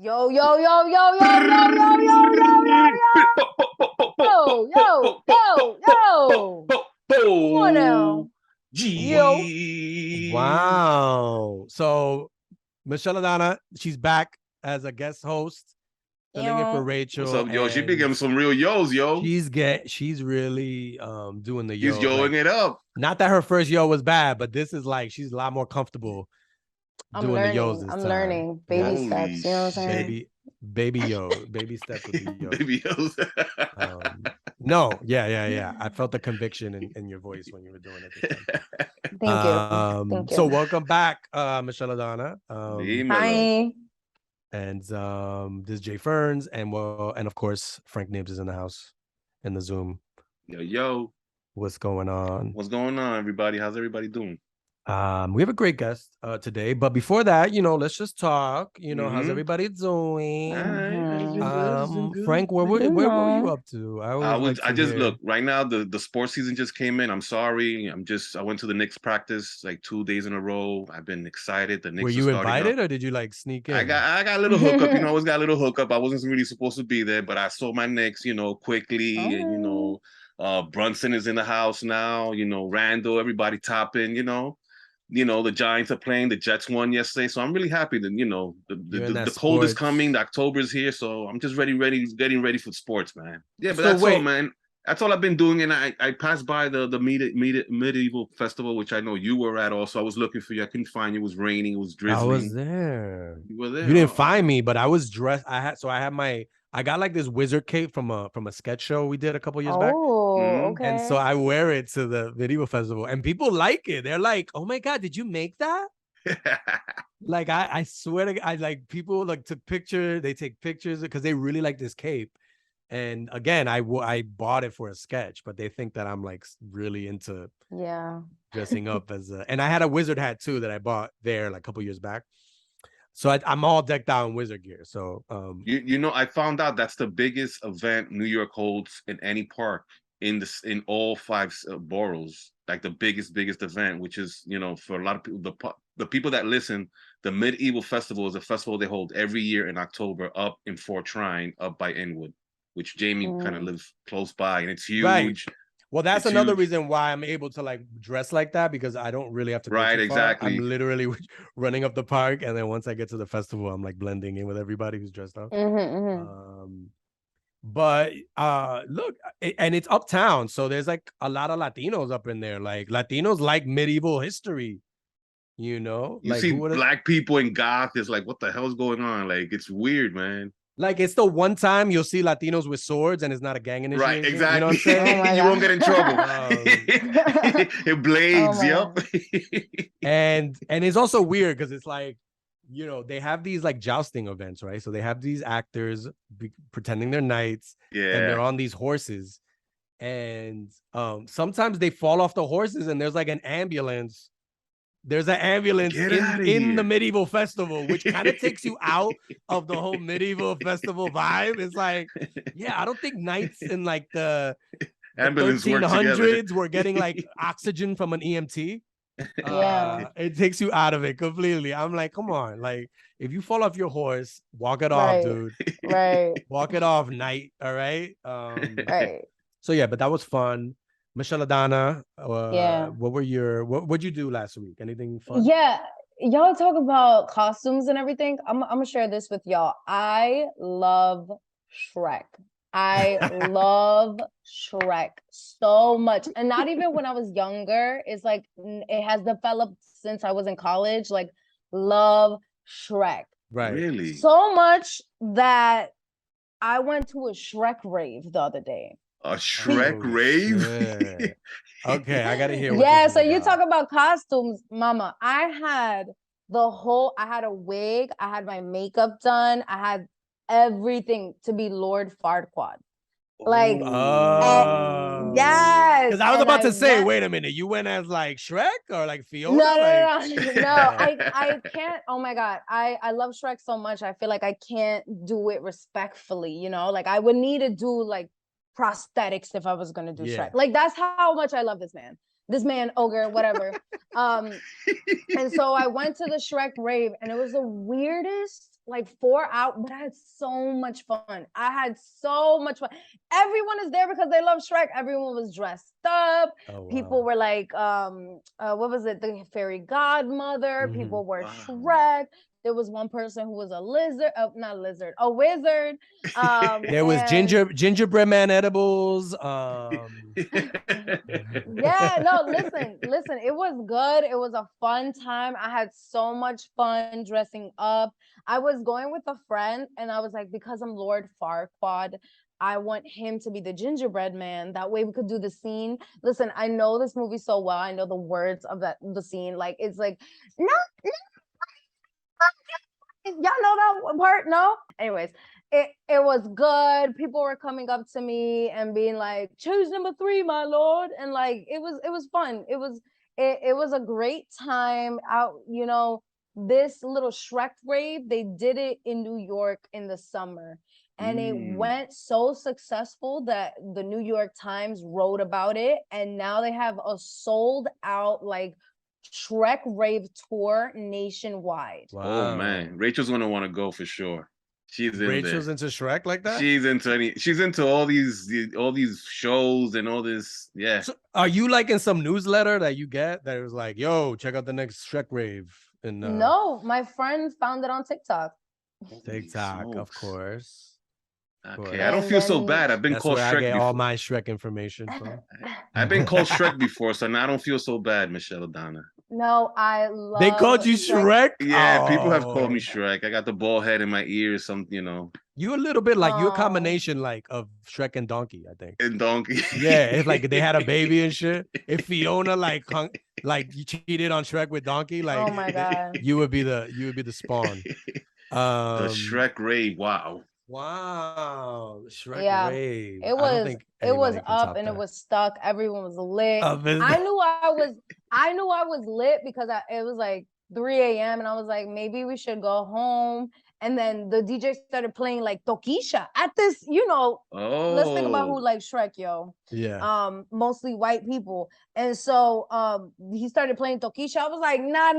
Yo, yo, yo, yo, yo, yo, yo, yo, yo, yo, yo, yo, yo, yo. Come on now. Yo. Wow. So Michelladonna, she's back as a guest host, filling in for Rachel. What's up, yo? She been getting some real yos, yo. She's really doing the yo. She's yoing it up. Not that her first yo was bad, but this is like she's a lot more comfortable doing the yos this time. I'm learning. Baby steps, you know what I'm saying? Baby yo, baby steps with the yo. Baby yos. No, yeah. I felt the conviction in your voice when you were doing it. Thank you. So welcome back, Michelladonna. Hi. And this is Jay Ferns, and of course Frank Nibs is in the house in the Zoom. Yo. What's going on? What's going on, everybody? How's everybody doing? We have a great guest today, but before that, let's just talk. How's everybody doing? Frank, where were you up to? Look right now. The sports season just came in. I'm sorry. I went to the Knicks practice like 2 days in a row. I've been excited. The Knicks. Were you invited or did you like sneak in? I got a little hookup. I always got a little hookup. I wasn't really supposed to be there, but I saw my Knicks. Quickly, and Brunson is in the house now. Randall, everybody topping. The Giants are playing. The Jets won yesterday, so I'm really happy that the cold is coming. The October is here, so I'm just getting ready for sports, man. Yeah, but all, man. That's all I've been doing. And I passed by the medieval festival, which I know you were at. Also, I was looking for you. I couldn't find you. It was raining. It was drizzling. I was there. You were there. You didn't find me, but I was dressed. I got like this wizard cape from a sketch show we did a couple years back. Okay. And so I wear it to the medieval festival, and people like it. They're like, "Oh my god, did you make that?" Like I swear to God, like people like took pictures. They take pictures because they really like this cape. And again, I bought it for a sketch, but they think that I'm like really into dressing up as a. And I had a wizard hat too that I bought there like a couple years back. So I'm all decked out in wizard gear. So I found out that's the biggest event New York holds in any park in all 5 boroughs. Like the biggest event, which is for a lot of people, the people that listen, the Medieval Festival is a festival they hold every year in October up in Fort Trine, up by Inwood, which Jamie kind of lives close by, and it's huge. Right. Well, that's another reason why I'm able to like dress like that, because I don't really have to go too far. Exactly. I'm literally running up the park, and then once I get to the festival, I'm like blending in with everybody who's dressed up. But look, and it's uptown, so there's like a lot of Latinos up in there. Like Latinos like medieval history, You like, see black people in goth. It's like, what the hell's going on? Like, it's weird, man. Like, it's the one time you'll see Latinos with swords and it's not a gang initiation. Right, exactly. You know what I'm saying? You won't get in trouble. It blades, And it's also weird because it's like, they have these like jousting events, right? So they have these actors pretending they're knights, and they're on these horses. And sometimes they fall off the horses and there's like an ambulance. There's an ambulance in the medieval festival, which kind of takes you out of the whole medieval festival vibe. It's like, I don't think knights in like the 1300s were getting like oxygen from an EMT. It takes you out of it completely. I'm like, come on, like if you fall off your horse, walk it off, dude. Right. Walk it off, knight. All right. Right. So but that was fun. Michelladonna, what'd you do last week? Anything fun? Y'all talk about costumes and everything. I'm gonna share this with y'all. I love Shrek. I love Shrek so much. And not even when I was younger. It's like it has developed since I was in college. Like, love Shrek. Right. Really? So much that I went to a Shrek rave the other day. A Shrek rave? Okay, I gotta hear. So you talk about costumes, mama. I had a wig, I had my makeup done, I had everything to be Lord Farquaad. Like, yes. Because I was about to say, wait a minute, you went as like Shrek or like Fiona? No. I can't. Oh my God, I love Shrek so much. I feel like I can't do it respectfully. Like I would need to do like prosthetics if I was gonna do Shrek. Like, that's how much I love this man, ogre, whatever. And so I went to the Shrek rave, and it was the weirdest like 4 hours, but I had so much fun. I had so much fun. Everyone is there because they love Shrek. Everyone was dressed up. People were like, what was it? The fairy godmother. People were Shrek. There was one person who was a lizard, not lizard, a wizard. There was gingerbread man edibles. Yeah, no, listen, it was good. It was a fun time. I had so much fun dressing up. I was going with a friend, and I was like, because I'm Lord Farquaad, I want him to be the gingerbread man. That way we could do the scene. Listen, I know this movie so well. I know the words of the scene. Like, it's like, no, y'all know that part? No? Anyways, it was good. People were coming up to me and being like, choose number 3, my lord. And like, it was fun. It was a great time out, you know. This little Shrek rave, they did it in New York in the summer. And it went so successful that the New York Times wrote about it. And now they have a sold out like Shrek rave tour nationwide. Wow. Oh man, Rachel's gonna want to go for sure. Rachel's into Shrek like that. She's into all these shows and all this. Yeah. So are you like in some newsletter that you get that was like, yo, check out the next Shrek rave? And no, my friend found it on TikTok. TikTok, of course. Okay, I don't feel so bad. I've been called Shrek. I get all my Shrek information from. I've been called Shrek before, so now I don't feel so bad, Michelladonna. No, I love. They called you Shrek? Yeah, people have called me Shrek. I got the bald head in my ears, you know. You a little bit like you a combination like of Shrek and Donkey, I think. And Donkey. Yeah, it's like they had a baby and shit. If Fiona like you cheated on Shrek with Donkey, like oh my god, you would be the spawn. The Shrek rave, wow. Wow, Shrek rave. It was up and it was stuck. Everyone was lit. I knew I was lit because it was like 3 a.m. and I was like, maybe we should go home. And then the DJ started playing like Tokisha at this, you know. Let's think about who likes Shrek, yo. Yeah. Mostly white people. And so he started playing Tokisha. I was like, nah.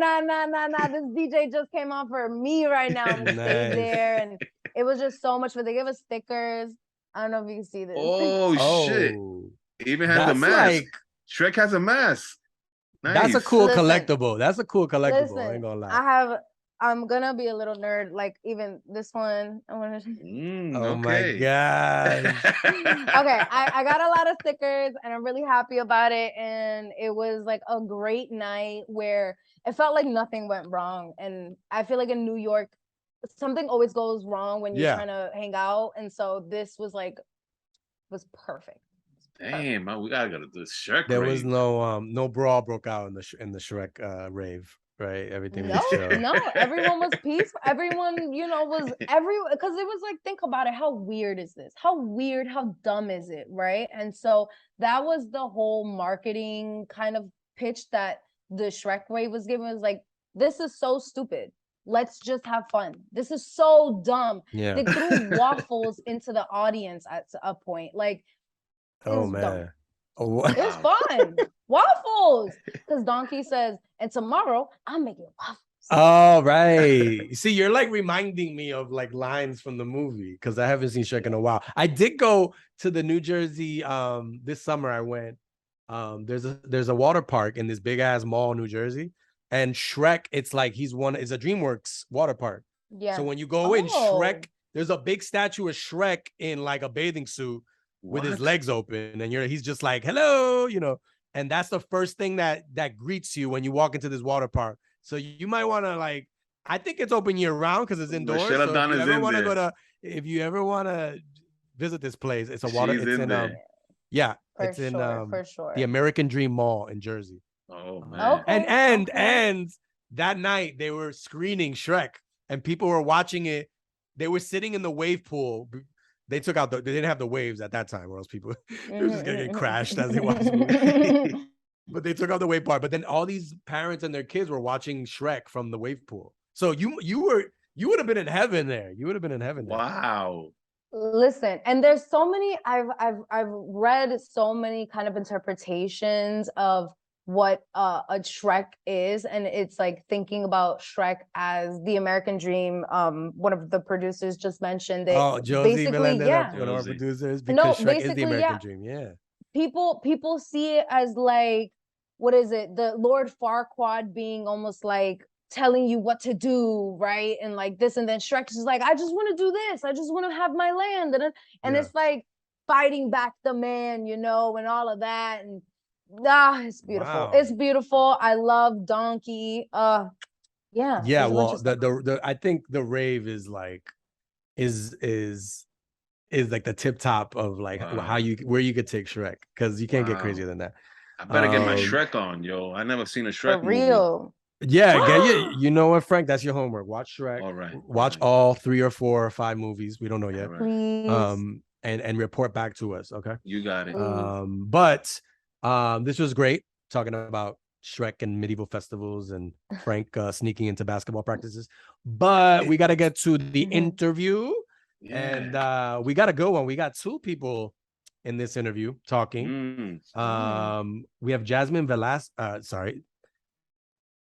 This DJ just came on for me right now. I'm gonna stay there. And it was just so much fun. They gave us stickers. I don't know if you can see this. Oh shit. It even has a mask. Like, Shrek has a mask. Nice. That's a cool collectible. That's a cool collectible. Listen, I ain't gonna lie. I'm gonna be a little nerd, like even this one. Oh my god. Okay, I got a lot of stickers and I'm really happy about it. And it was like a great night where it felt like nothing went wrong. And I feel like in New York, something always goes wrong when you're trying to hang out. And so this was perfect. Damn, man, we gotta go to this Shrek. There was no brawl broke out in the Shrek rave. Right, everything was chill. No, everyone was peaceful. Everyone, you know, because it was like, think about it. How weird is this? How weird, how dumb is it? Right. And so that was the whole marketing kind of pitch that the Shrek rave was given. It was like, this is so stupid. Let's just have fun. This is so dumb. Yeah. They threw waffles into the audience at a point. Like, oh man. Dumb. Oh, it was fun. Waffles. Because Donkey says, and tomorrow I'm making waffles. Oh, right. See, you're like reminding me of like lines from the movie because I haven't seen Shrek in a while. I did go to the New Jersey this summer. I went. There's a water park in this big ass mall, New Jersey, and Shrek. It's like it's a DreamWorks water park. Yeah. So when you go in, Shrek, there's a big statue of Shrek in like a bathing suit. With his legs open, and he's just like, hello, you know, and that's the first thing that greets you when you walk into this water park. So you might want to like, I think it's open year round because it's indoors. So if you ever want to visit this place, it's a water. It's in for sure. The American Dream Mall in Jersey. Oh man. Okay, and that night they were screening Shrek, and people were watching it. They were sitting in the wave pool. They took out they didn't have the waves at that time, or else people they were just gonna get crashed as they watched the movie. But they took out the wave part. But then all these parents and their kids were watching Shrek from the wave pool. So you would have been in heaven there. You would have been in heaven there. Wow. Listen, and there's so many. I've read so many kind of interpretations of what a Shrek is, and it's like thinking about Shrek as the American dream. One of the producers just mentioned it. Oh, Josie Basically, Melendez, yeah. one of our producers, No, because Shrek is the basically, American yeah. dream. Yeah. People see it as like, what is it? The Lord Farquaad being almost like telling you what to do, right? And like this, and then Shrek is like, I just want to do this. I just want to have my land, and it's like fighting back the man, you know, and all of that. And it's beautiful. Wow. It's beautiful. I love Donkey. Yeah. Well, the I think the rave is like is like the tip top of like where you could take Shrek, because you can't get crazier than that. I better get my Shrek on, yo. I never seen a Shrek for real. movie. Yeah, you know what, Frank? That's your homework. Watch Shrek. All right. Watch all 3 or 4 or 5 movies. We don't know yet. Please. And report back to us. Okay. You got it. But this was great, talking about Shrek and medieval festivals and Frank sneaking into basketball practices. But we got to get to the interview. And we got a good one. We got 2 people in this interview talking. We have Jasmine Velasquez. Sorry.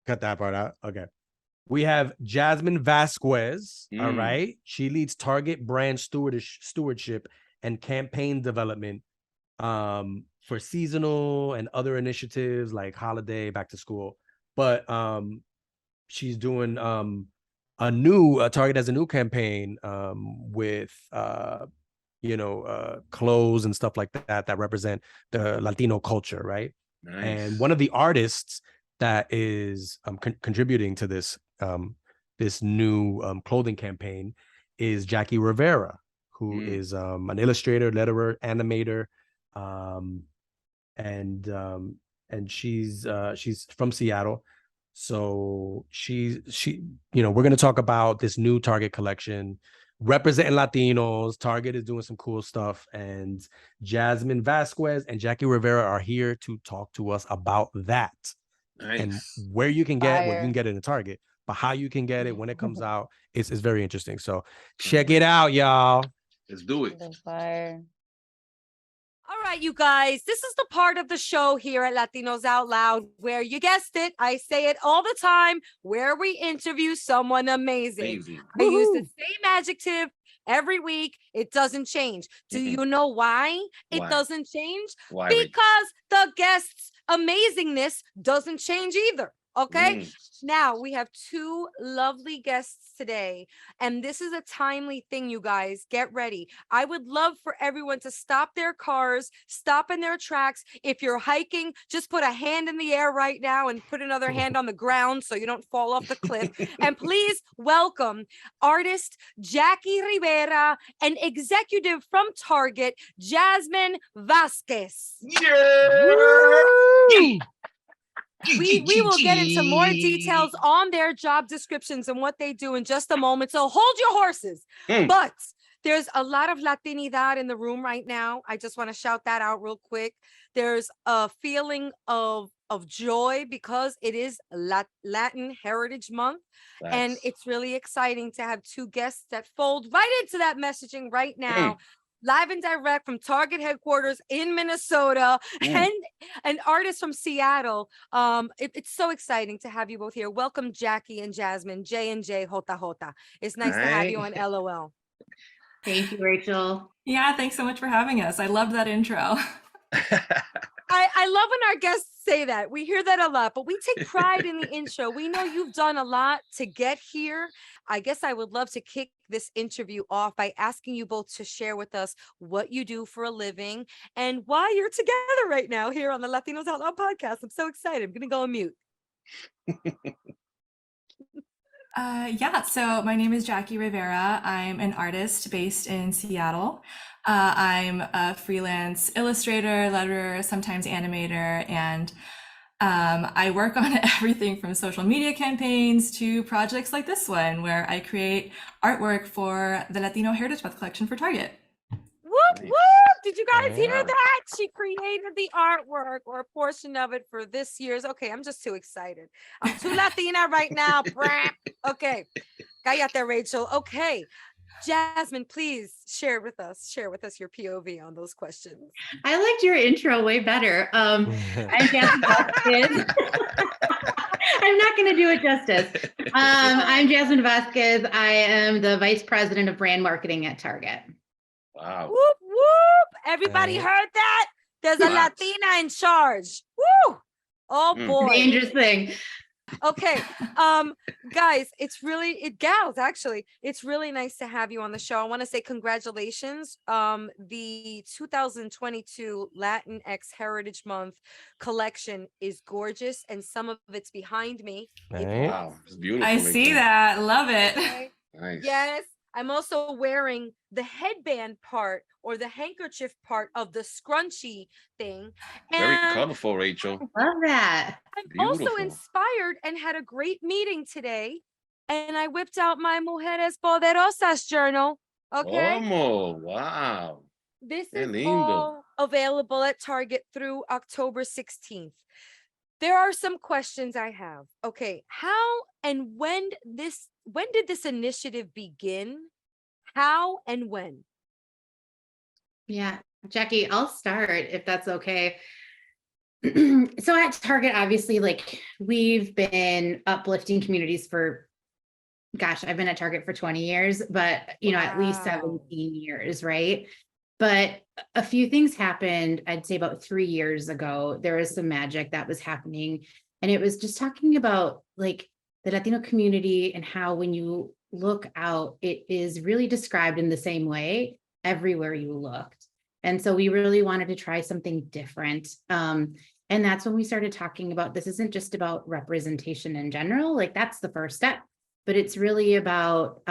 Cut that part out. Okay. We have Jasmine Vázquez. All right. She leads Target brand stewardship and campaign development for seasonal and other initiatives like holiday, back to school. But she's doing Target has a new campaign with clothes and stuff like that represent the Latino culture, right? Nice. And one of the artists that is contributing to this this new clothing campaign is Jackie Rivera, who is an illustrator, letterer, animator, and she's from Seattle. So she we're going to talk about this new Target collection representing Latinos. Target is doing some cool stuff, and Jasmine Vázquez and Jackie Rivera are here to talk to us about that. Nice. And where you can get you can get it in Target, but how you can get it when it comes out is very interesting. So check it out, y'all. Let's do it. Fire. All right, you guys, this is the part of the show here at Latinos Out Loud where, you guessed it, I say it all the time, where we interview someone amazing. I use the same adjective every week. It doesn't change. Do you know why it doesn't change? Why? Because the guest's amazingness doesn't change either. Okay. Now we have 2 lovely guests today, and this is a timely thing, you guys. Get ready. I would love for everyone to stop their cars, stop in their tracks. If you're hiking, just put a hand in the air right now and put another hand on the ground so you don't fall off the cliff. And please welcome artist Jackie Rivera and executive from Target, Jasmine Vázquez. Yeah. We will get into more details on their job descriptions and what they do in just a moment. So hold your horses. But there's a lot of Latinidad in the room right now. I just want to shout that out real quick. There's a feeling of joy because it is Latin Heritage Month. And it's really exciting to have 2 guests that fold right into that messaging right now. Live and direct from Target headquarters in Minnesota, and an artist from Seattle. It's so exciting to have you both here. Welcome, Jackie and Jasmine, J&J Jota Jota. It's nice to have you on LOL. Thank you, Rachel. Yeah, thanks so much for having us. I loved that intro. I love when our guests say that. We hear that a lot, but we take pride in the intro. We know you've done a lot to get here. I guess I would love to kick this interview off by asking you both to share with us what you do for a living and why you're together right now here on the Latinos Out Loud podcast. I'm so excited. I'm going to go on mute. So my name is Jackie Rivera. I'm an artist based in Seattle. I'm a freelance illustrator, letterer, sometimes animator, and I work on everything from social media campaigns to projects like this one, where I create artwork for the Latino Heritage Month collection for Target. Whoop, whoop. Did you guys hear that? She created the artwork or a portion of it for this year's. Okay, I'm just too excited. I'm too Latina right now. Okay, cállate, Rachel. Okay. Jasmine, please share with us your POV on those questions. I liked your intro way better. I'm Jasmine Vázquez. I'm not going to do it justice. I'm Jasmine Vázquez. I am the Vice President of Brand Marketing at Target. Wow. Whoop, whoop. Everybody heard that? There's a Latina in charge. Woo! Oh boy. Dangerous thing. Okay. Guys, gals, actually, it's really nice to have you on the show. I want to say congratulations. The 2022 Latinx Heritage Month collection is gorgeous, and some of it's behind me. Wow, it's beautiful. I see that. Love it. Okay. Nice. Yes. I'm also wearing the headband part or the handkerchief part of the scrunchie thing. Very And colorful, Rachel. Love that. I'm also Beautiful. inspired and had a great meeting today. And I whipped out my Mujeres Poderosas journal. Okay. Oh, wow. This Qué is lindo. all available at Target through October 16th. There are some questions I have. Okay. How and when did this initiative begin? How and when? Yeah, Jackie, I'll start if that's okay. So at Target, obviously, like we've been uplifting communities for, gosh, I've been at Target for 20 years, but at least 17 years, right? But a few things happened, I'd say about 3 years ago. There was some magic that was happening. And it was just talking about like the Latino community and how when you look out, it is really described in the same way everywhere you looked. And so we really wanted to try something different. And that's when we started talking about this isn't just about representation in general, like that's the first step, but it's really about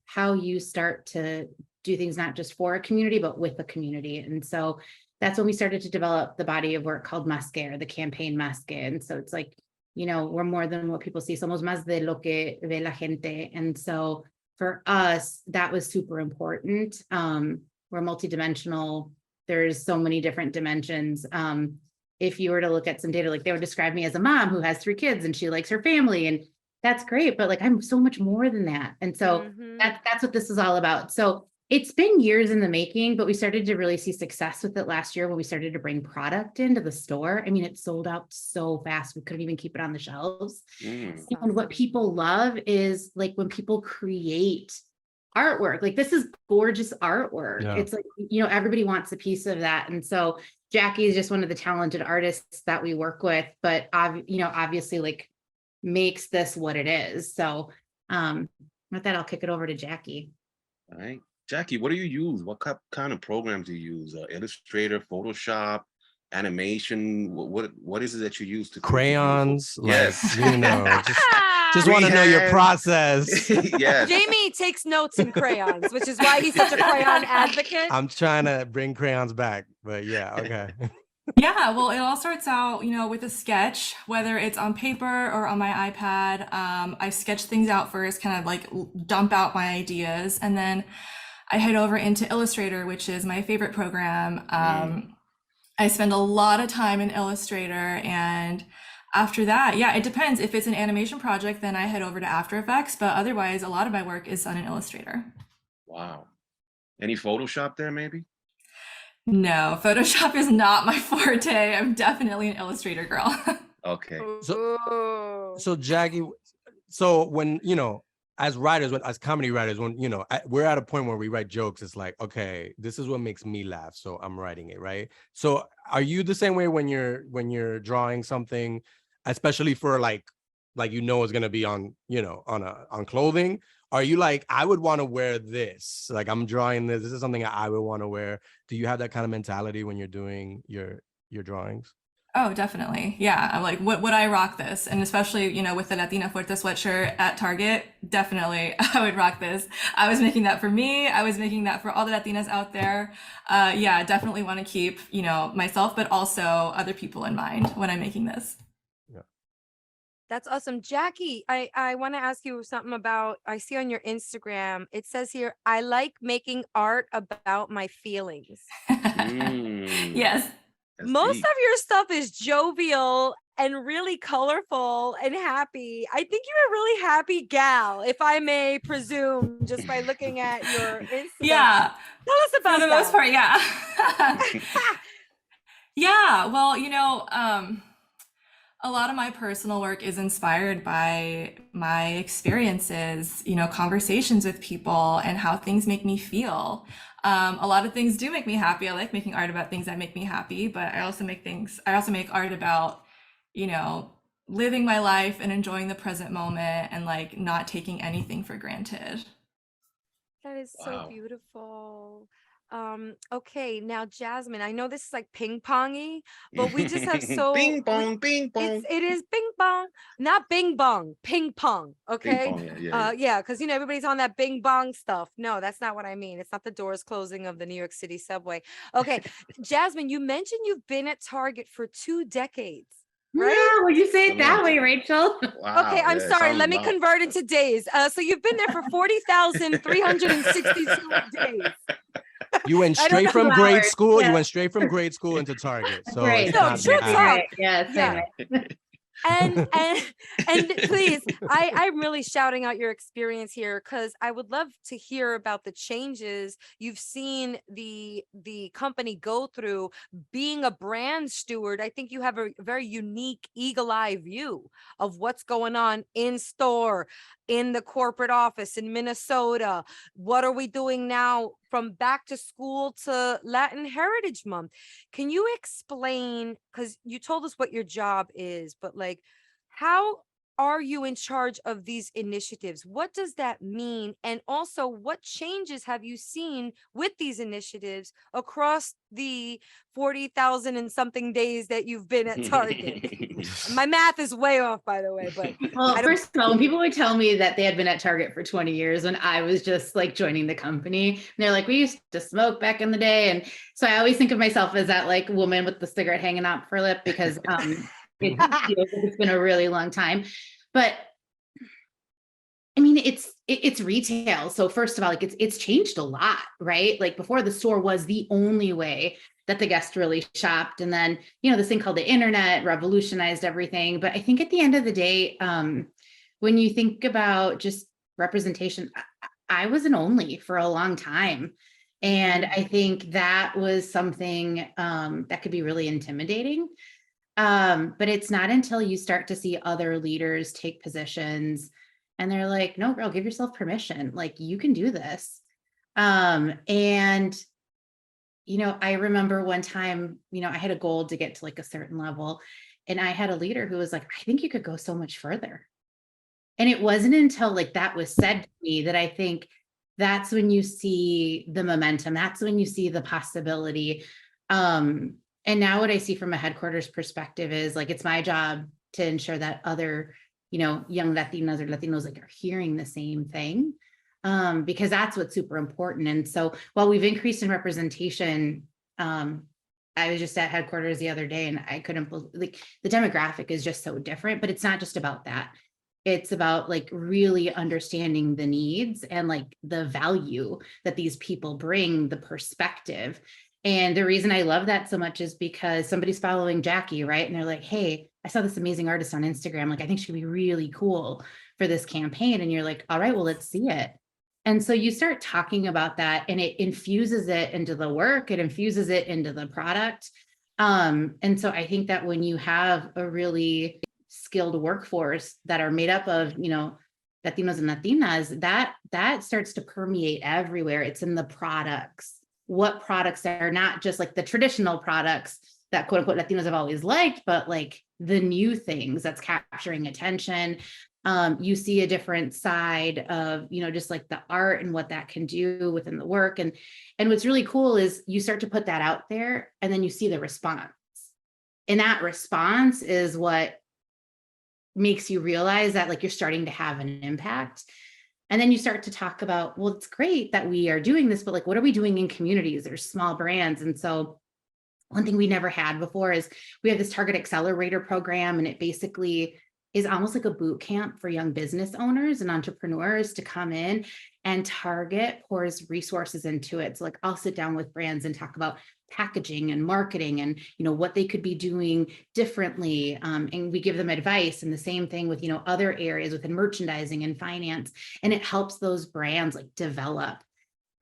how you start to do things not just for a community, but with a community. And so that's when we started to develop the body of work called Masque, or the campaign Masque. And so it's like, we're more than what people see. Somos más de lo que ve la gente. And so for us, that was super important. We're multidimensional. There's so many different dimensions. If you were to look at some data, like they would describe me as a mom who has 3 kids and she likes her family, and that's great, but like I'm so much more than that. And so that's what this is all about. So it's been years in the making, but we started to really see success with it last year when we started to bring product into the store. I mean, it sold out so fast, we couldn't even keep it on the shelves. And what people love is like when people create artwork, like this is gorgeous artwork. Yeah. It's like, everybody wants a piece of that. And so Jackie is just one of the talented artists that we work with, but obviously like makes this what it is. So with that, I'll kick it over to Jackie. All right. Jackie, what do you use? What kind of programs do you use? Illustrator, Photoshop, animation? What is it that you use to crayons? Yes, just want to know your process. Yes. Jamie takes notes in crayons, which is why he's such a crayon advocate. I'm trying to bring crayons back, but yeah, okay. Yeah, well, it all starts out, with a sketch, whether it's on paper or on my iPad. I sketch things out first, kind of like dump out my ideas, and then I head over into Illustrator, which is my favorite program. I spend a lot of time in Illustrator, and after that, it depends. If it's an animation project, then I head over to After Effects, but otherwise, a lot of my work is done in Illustrator. Wow. Any Photoshop there, maybe? No, Photoshop is not my forte. I'm definitely an Illustrator girl. Okay. So Jackie, when, as writers, as comedy writers, when, we're at a point where we write jokes, it's like, okay, this is what makes me laugh, so I'm writing it, right? So are you the same way when you're drawing something, especially for like it's going to be on, on clothing? Are you like, I would want to wear this, like I'm drawing this is something I would want to wear? Do you have that kind of mentality when you're doing your drawings? Oh, definitely. Yeah. I'm like, would I rock this? And especially, with the Latina Fuerte sweatshirt at Target, definitely I would rock this. I was making that for me. I was making that for all the Latinas out there. Definitely want to keep, myself, but also other people in mind when I'm making this. Yeah. That's awesome. Jackie, I want to ask you something about, I see on your Instagram, it says here, I like making art about my feelings. Yes. Most deep. of your stuff is jovial and really colorful and happy. I think you're a really happy gal, if I may presume, just by looking at your Instagram. Yeah. Tell us about For the most part, yeah. Yeah, well, a lot of my personal work is inspired by my experiences, conversations with people and how things make me feel. A lot of things do make me happy. I like making art about things that make me happy, but I also make art about, living my life and enjoying the present moment and like not taking anything for granted. That is so beautiful. Okay, now Jasmine, I know this is like ping pongy, but we just have ping pong, ping pong. It is ping pong, not bing bong, ping pong. Okay. Ping pong, yeah, because everybody's on that bing bong stuff. No, that's not what I mean. It's not the doors closing of the New York City subway. Okay, Jasmine, you mentioned you've been at Target for 2 decades. Right? Yeah, would you say it that way, Rachel? Wow, okay, I'm sorry. Let me convert into days. So you've been there for 40,362 days. You went straight from grade school. Yeah. You went straight from grade school into Target. So great. No, true talk. Right. Yeah. And please, I'm really shouting out your experience here because I would love to hear about the changes you've seen the company go through being a brand steward. I think you have a very unique eagle-eye view of what's going on in store, in the corporate office in Minnesota. What are we doing now from back to school to Latin Heritage Month? Can you explain, because you told us what your job is, but like, how are you in charge of these initiatives? What does that mean? And also, what changes have you seen with these initiatives across the 40,000 and something days that you've been at Target? My math is way off, by the way, but well, first of all, when people would tell me that they had been at Target for 20 years when I was just like joining the company, and they're like, we used to smoke back in the day. And so I always think of myself as that like woman with the cigarette hanging out for lip because it's been a really long time. But I mean, it's retail. So first of all, like it's changed a lot, right? Like before, the store was the only way that the guest really shopped. And then, this thing called the internet revolutionized everything. But I think at the end of the day, when you think about just representation, I was an only for a long time. And I think that was something that could be really intimidating. But it's not until you start to see other leaders take positions and they're like, no, girl, give yourself permission. Like you can do this. And I remember one time, I had a goal to get to like a certain level and I had a leader who was like, I think you could go so much further. And it wasn't until like that was said to me that I think that's when you see the momentum. That's when you see the possibility. And now what I see from a headquarters perspective is like, it's my job to ensure that other, young Latinas or Latinos like are hearing the same thing, because that's what's super important. And so while we've increased in representation, I was just at headquarters the other day and I couldn't believe like the demographic is just so different, but it's not just about that. It's about like really understanding the needs and like the value that these people bring, the perspective. And the reason I love that so much is because somebody's following Jackie, right? And they're like, hey, I saw this amazing artist on Instagram. Like, I think she'd be really cool for this campaign. And you're like, all right, well, let's see it. And so you start talking about that and it infuses it into the work, it infuses it into the product. And so I think that when you have a really skilled workforce that are made up of, Latinos and Latinas, that starts to permeate everywhere. It's in the products. What products are not just like the traditional products that quote unquote Latinos have always liked, but like the new things that's capturing attention. You see a different side of, just like the art and what that can do within the work. And what's really cool is you start to put that out there and then you see the response. And that response is what makes you realize that like you're starting to have an impact. And then you start to talk about, well, it's great that we are doing this, but like, what are we doing in communities? There's small brands. And so one thing we never had before is we have this Target Accelerator program. And it basically is almost like a boot camp for young business owners and entrepreneurs to come in, and Target pours resources into it. So like I'll sit down with brands and talk about packaging and marketing and, what they could be doing differently. And we give them advice, and the same thing with, other areas within merchandising and finance. And it helps those brands like develop.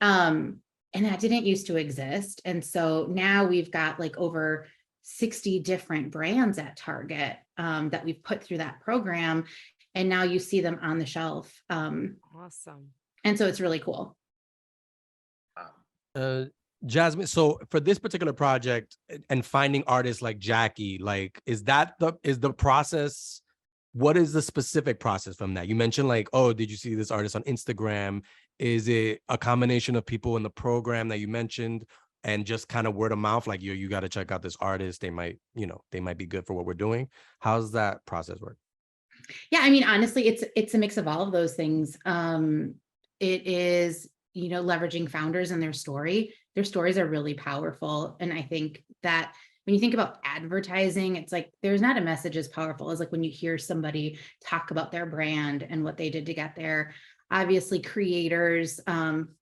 And that didn't used to exist. And so now we've got like over 60 different brands at Target that we've put through that program. And now you see them on the shelf. Awesome. And so it's really cool. Jasmine, so for this particular project and finding artists like Jackie, like, is the process, what is the specific process from that? You mentioned like, oh, did you see this artist on Instagram? Is it a combination of people in the program that you mentioned and just kind of word of mouth? Like, you got to check out this artist. They might be good for what we're doing. How's that process work? Yeah, I mean, honestly, it's a mix of all of those things. It is, leveraging founders and their story. Their stories are really powerful. And I think that when you think about advertising, it's like, there's not a message as powerful as like when you hear somebody talk about their brand and what they did to get there. Obviously creators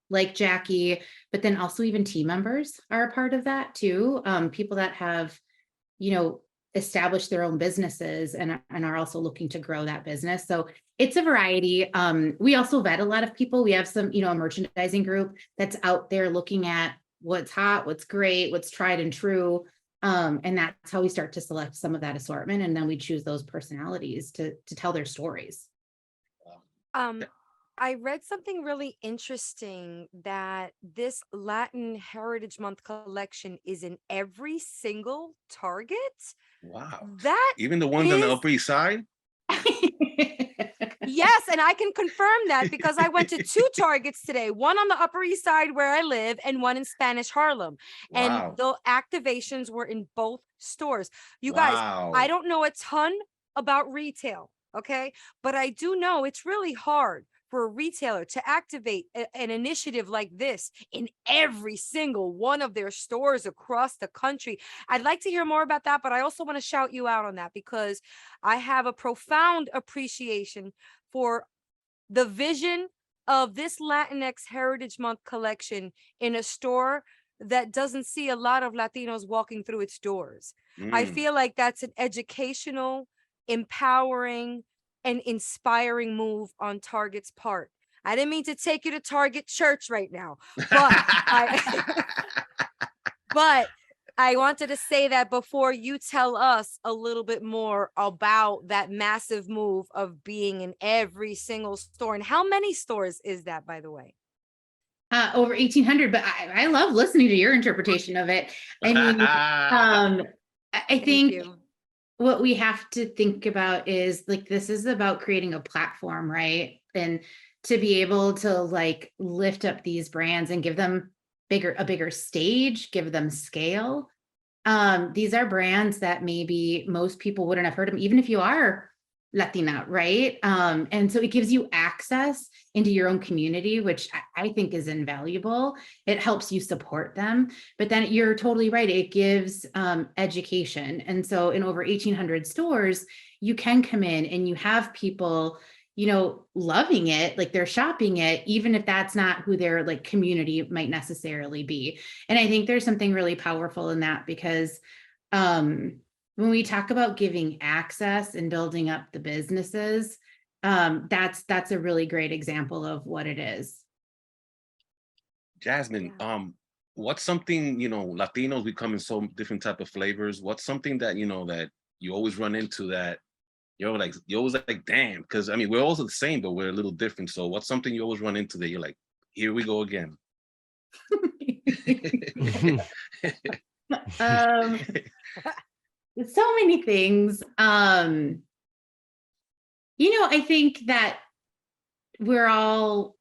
like Jackie, but then also even team members are a part of that too. People that have, established their own businesses and are also looking to grow that business. So it's a variety. We also vet a lot of people. We have some, a merchandising group that's out there looking at what's hot, what's great, what's tried and true. And that's how we start to select some of that assortment. And then we choose those personalities to tell their stories. I read something really interesting that this Latin Heritage Month collection is in every single Target. Wow. That even the ones on the Upper East Side? Yes, and I can confirm that because I went to 2 Targets today, one on the Upper East Side where I live and one in Spanish Harlem. Wow. And the activations were in both stores. You guys, I don't know a ton about retail, okay? But I do know it's really hard for a retailer to activate an initiative like this in every single one of their stores across the country. I'd like to hear more about that, but I also want to shout you out on that because I have a profound appreciation for the vision of this Latinx Heritage Month collection in a store that doesn't see a lot of Latinos walking through its doors. I feel like that's an educational, empowering, and inspiring move on Target's part. I didn't mean to take you to Target Church right now, but I wanted to say that before you tell us a little bit more about that massive move of being in every single store. And how many stores is that, by the way? Over 1,800, but I love listening to your interpretation of it. I mean, I think what we have to think about is like, this is about creating a platform, right? And to be able to like lift up these brands and give them a bigger stage, give them scale. These are brands that maybe most people wouldn't have heard of, even if you are Latina, right? And so it gives you access into your own community, which I think is invaluable. It helps you support them, but then you're totally right. It gives education. And so in over 1,800 stores, you can come in and you have people, loving it, like they're shopping it, even if that's not who their like community might necessarily be. And I think there's something really powerful in that because when we talk about giving access and building up the businesses, that's a really great example of what it is. Jasmine, what's something, Latinos, we come in so different type of flavors. What's something that, that you always run into that you're always like, damn, because I mean, we're also the same, but we're a little different. So what's something you always run into that you're like, here we go again? So many things. I think that we're all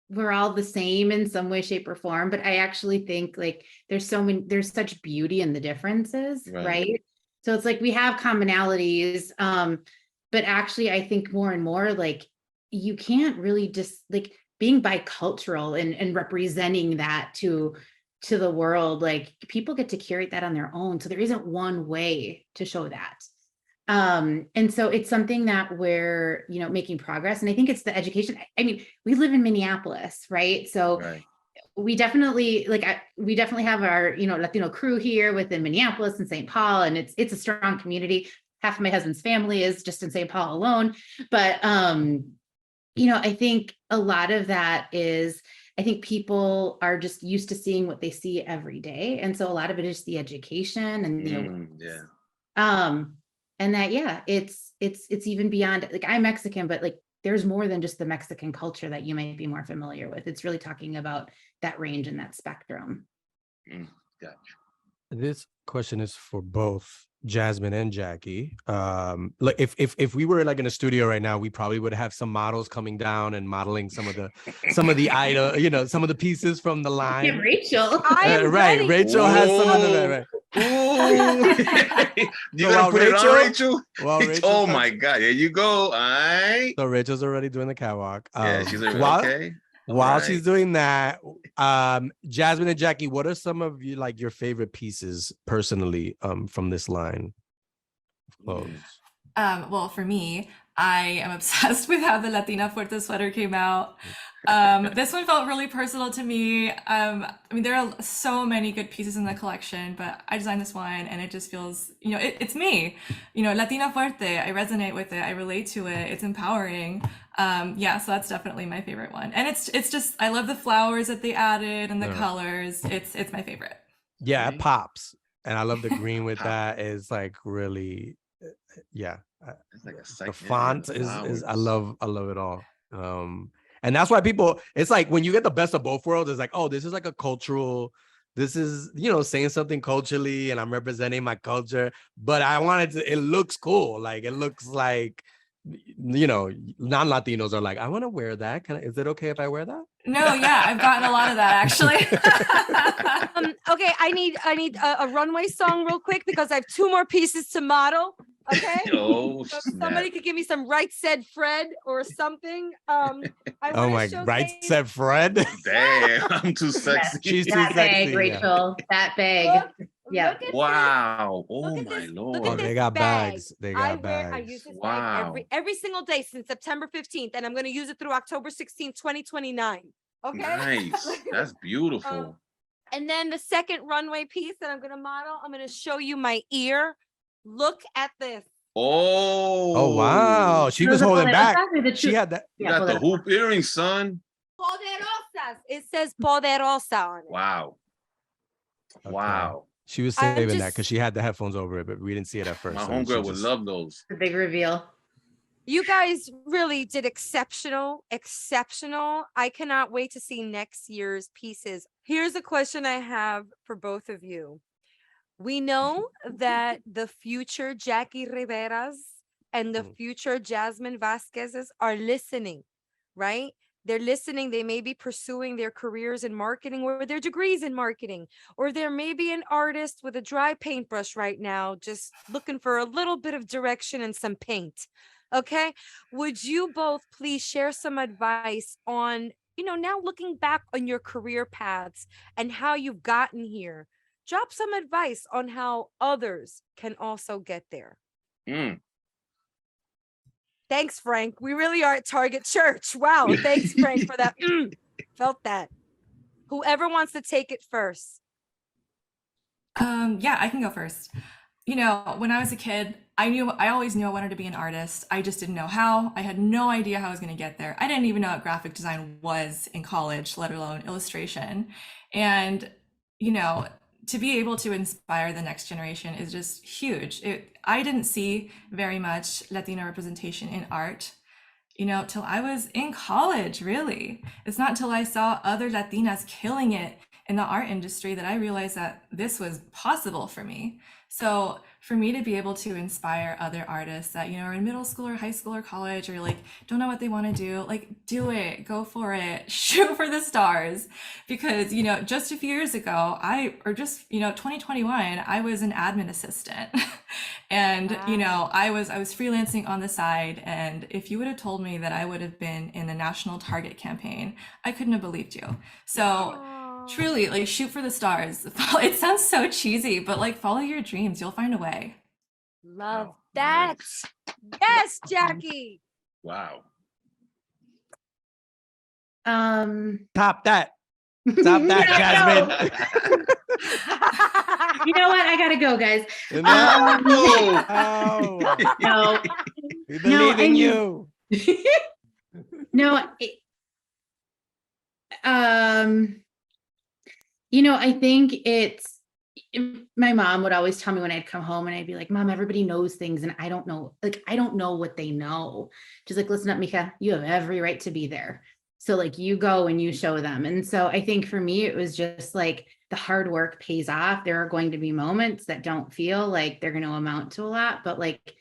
the same in some way, shape, or form, but I actually think like there's such beauty in the differences, right? So it's like we have commonalities, but actually I think more and more like you can't really just like being bicultural and representing that to the world, like people get to curate that on their own. So there isn't one way to show that. And so it's something that we're, making progress. And I think it's the education. I mean, we live in Minneapolis, right? So we definitely have our, Latino crew here within Minneapolis and St. Paul, and it's a strong community. Half of my husband's family is just in St. Paul alone. But, I think a lot of that is, I think people are just used to seeing what they see every day. And so a lot of it is the education and, and that, it's even beyond, like, I'm Mexican, but like, there's more than just the Mexican culture that you might be more familiar with. It's really talking about that range and that spectrum. Gotcha. This question is for both Jasmine and Jackie. Like if we were like in a studio right now, we probably would have some models coming down and modeling some of the item, some of the pieces from the line. Yeah, Rachel. Right. Rachel has some of the right. You gotta put it on, Rachel. Rachel my God, there you go. All right. So Rachel's already doing the catwalk. Yeah, she's okay. While she's doing that, Jasmine and Jackie, what are some of your favorite pieces personally from this line of clothes? Well, for me, I am obsessed with how the Latina Fuerte sweater came out. This one felt really personal to me. I mean, there are so many good pieces in the collection, but I designed this one and it just feels, it's me, Latina Fuerte. I resonate with it. I relate to it. It's empowering. So that's definitely my favorite one. And it's just, I love the flowers that they added and the colors. It's my favorite. Yeah, it pops. And I love the green with that. Is like really, it's like the font is I love it all. And that's why it's like when you get the best of both worlds, it's like, oh, this is like a cultural, this is, saying something culturally and I'm representing my culture, but it looks cool. Like, it looks like, non-Latinos are like, I want to wear that. Is it okay if I wear that? No, yeah, I've gotten a lot of that actually. Okay, I need a runway song real quick because I have 2 more pieces to model. Okay. So somebody could give me some Right Said Fred or something. Oh my, Right Said Fred. Damn, I'm too sexy. She's too that sexy. Big, Rachel. That big. Yeah. Wow. Oh my Lord. Oh, they got bags. They got bags. I use this bag every single day since September 15th, and I'm going to use it through October 16th, 2029. Okay. Nice. That's beautiful. And then the second runway piece that I'm going to model, I'm going to show you my ear. Look at this. Oh wow. She was holding back. She had that. You got the hoop earrings, son. Poderosas. It says Poderosa on it. Wow. Okay. Wow. She was saving that because she had the headphones over it, but we didn't see it at first. My homegirl would love those. The big reveal. You guys really did exceptional. I cannot wait to see next year's pieces. Here's a question I have for both of you. We know that the future Jackie Riveras and the future Jasmine Vázquez's are listening, right? They're listening. They may be pursuing their careers in marketing or their degrees in marketing, or there may be an artist with a dry paintbrush right now, just looking for a little bit of direction and some paint. Okay. Would you both please share some advice on, now looking back on your career paths and how you've gotten here? Drop some advice on how others can also get there. Thanks, Frank. We really are at Target Church. Wow. Thanks, Frank, for that. Felt that. Whoever wants to take it first. Yeah, I can go first. When I was a kid, I always knew I wanted to be an artist. I just didn't know how. I had no idea how I was going to get there. I didn't even know what graphic design was in college, let alone illustration. And, to be able to inspire the next generation is just huge. I didn't see very much Latino representation in art, till I was in college, really. It's not until I saw other Latinas killing it in the art industry that I realized that this was possible for me. So for me to be able to inspire other artists that, are in middle school or high school or college, or like, don't know what they want to do, like, do it, go for it, shoot for the stars. Because, just a few years ago, 2021, I was an admin assistant and, Wow. I was freelancing on the side. And if you would have told me that I would have been in the national Target campaign, I couldn't have believed you. So truly, like, shoot for the stars. It sounds so cheesy, but like, follow your dreams. You'll find a way. Love That's yes, Jackie. Wow. Top that. Top that, Jasmine. You know what? I gotta go, guys. No. We believe in you. No. I think my mom would always tell me when I'd come home and I'd be like, Mom, everybody knows things and I don't know. Like, I don't know what they know. She's like, listen up, Mika, you have every right to be there. So like you go and you show them. And so I think for me, it was just like the hard work pays off. There are going to be moments that don't feel like they're going to amount to a lot, but like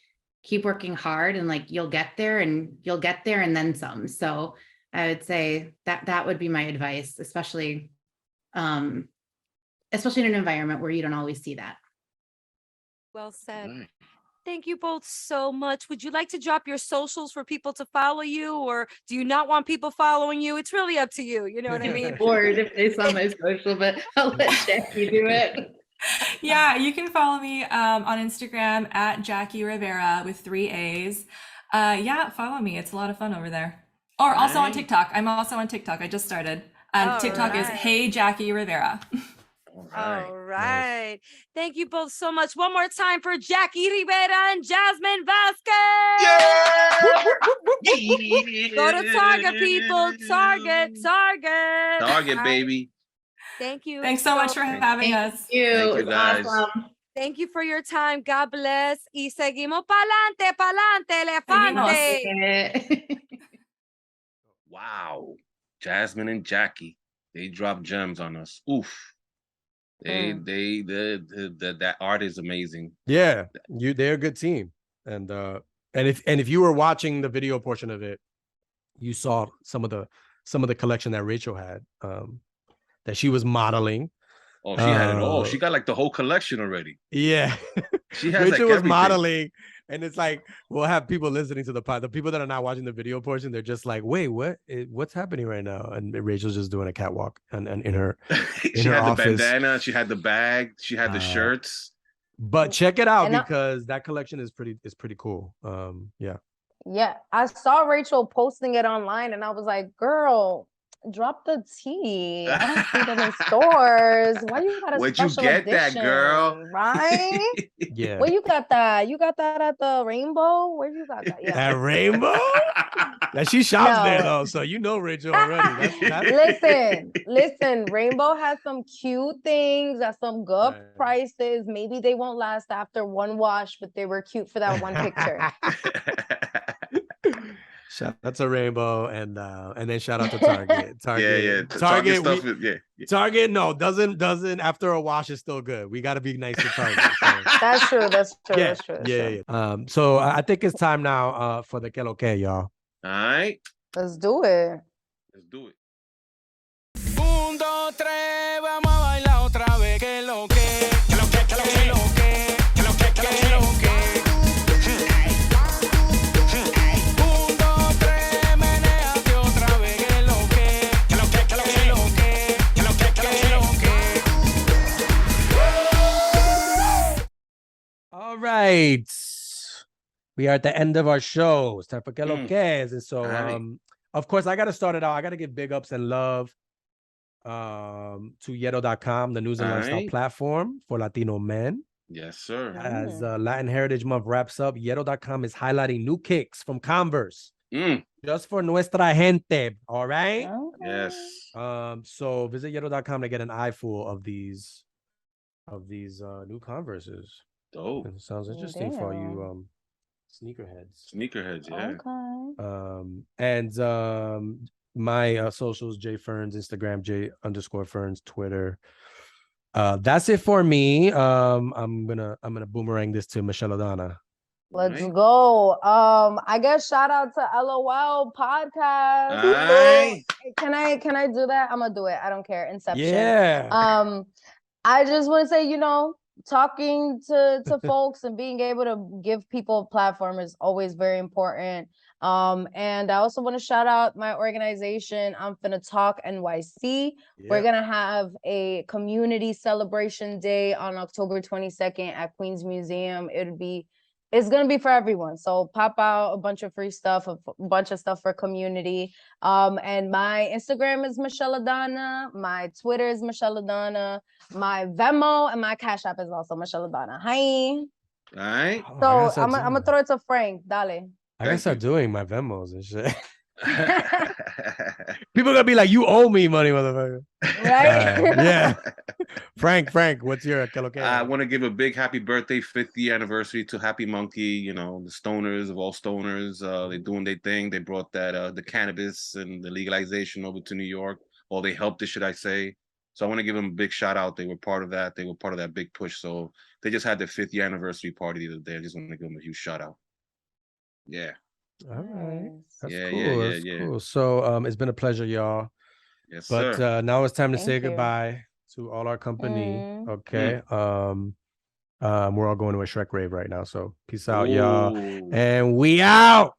keep working hard and like you'll get there and then some. So I would say that would be my advice, especially in an environment where you don't always see that. Well said. Thank you both so much. Would you like to drop your socials for people to follow you, or do you not want people following you? It's really up to you. You know what I mean? Or if they saw my social, but I'll let Jackie do it. Yeah, you can follow me on Instagram at Jackie Rivera with 3 A's. Yeah, follow me. It's a lot of fun over there. Or also on TikTok. I'm also on TikTok. I just started. TikTok is Hey Jackie Rivera. All right. Thank you both so much. One more time for Jackie Rivera and Jasmine Vázquez. Yeah! Go to Target, people. Target, baby. Thank you. Thanks so much for having us. Thank you, guys. Awesome. Thank you for your time. God bless. Y seguimos pa'lante, elefante. Wow. Jasmine and Jackie, they drop gems on us. Oof. That art is amazing. Yeah, they're a good team. And if you were watching the video portion of it, you saw some of the collection that Rachel had, that she was modeling. Oh, she had it all. She got like the whole collection already. Yeah. She has Rachel like was modeling, and it's like we'll have people listening to the pod. The people that are not watching the video portion, they're just like, "Wait, what's happening right now?" And Rachel's just doing a catwalk, and in her she had office. The bandana, she had the bag, she had the shirts. But check it out because that collection is pretty cool. Yeah, I saw Rachel posting it online, and I was like, "Girl, drop the tea. I don't see them in stores. Why you got a Where'd special you get edition, that, girl? Right? Yeah. Where you got that? You got that at the Rainbow? Where you got that? Yeah. At Rainbow? That she shops there though, so you know Rachel already. Listen. Rainbow has some cute things at some good prices. Maybe they won't last after one wash, but they were cute for that one picture. Shout out to Rainbow and then shout out to Target. Target stuff Target doesn't after a wash is still good. We got to be nice to Target. So. That's true. That's true. Yeah. So I think it's time now for the que lo que, y'all. All right. Let's do it. Un, dos, tres, vamos a bailar otra vez. Que lo que, que lo que, que lo que, que lo que, que lo que, que lo que. Un, dos, tres, menéate otra vez. Que lo que, que lo que, que lo que, que lo que, que lo que. All right. We are at the end of our show. It's time for que lo que. And so, of course, I got to start it out. I got to give big ups and love to Yetto.com, the news and lifestyle platform for Latino men. Yes, sir. As Latin Heritage Month wraps up, Yetto.com is highlighting new kicks from Converse just for nuestra gente. All right. Okay. Yes. So visit Yetto.com to get an eyeful of these new Converses. Oh, it sounds interesting for you sneakerheads, yeah. Okay. And my socials, J Ferns, Instagram, J_Ferns, Twitter. That's it for me. I'm gonna boomerang this to Michelladonna. Let's go. I guess shout out to LOL podcast. Right. Can I do that? I'm gonna do it. I don't care. Inception. Yeah. I just want to say, talking to folks and being able to give people a platform is always very important. And I also want to shout out my organization, I'm Finna Talk NYC. We're gonna have a community celebration day on October 22nd at Queens Museum. It'll be it's gonna be for everyone. So pop out a bunch of free stuff, a bunch of stuff for community. And my Instagram is Michelladonna, my Twitter is Michelladonna, my Venmo and my Cash App is also Michelladonna. Hi. All right. So I'm gonna throw it to Frank. Dale. I gotta start doing my Venmos and shit. People gonna be like, you owe me money, motherfucker. Right? Yeah. Frank, what's your I want to give a big happy birthday, 50th year anniversary to Happy Monkey. You know, the stoners of all stoners. They're doing their thing. They brought that the cannabis and the legalization over to New York. Or they helped it, should I say. So I want to give them a big shout out. They were part of that. They were part of that big push. So they just had their 50th year anniversary party the other day. I just want to give them a huge shout out. Yeah. All right. That's Yeah, cool. That's cool. So it's been a pleasure, y'all. Yes, but sir. Now it's time to Thank say you. goodbye to all our company. Okay. We're all going to a Shrek rave right now. So peace out, y'all. And we out.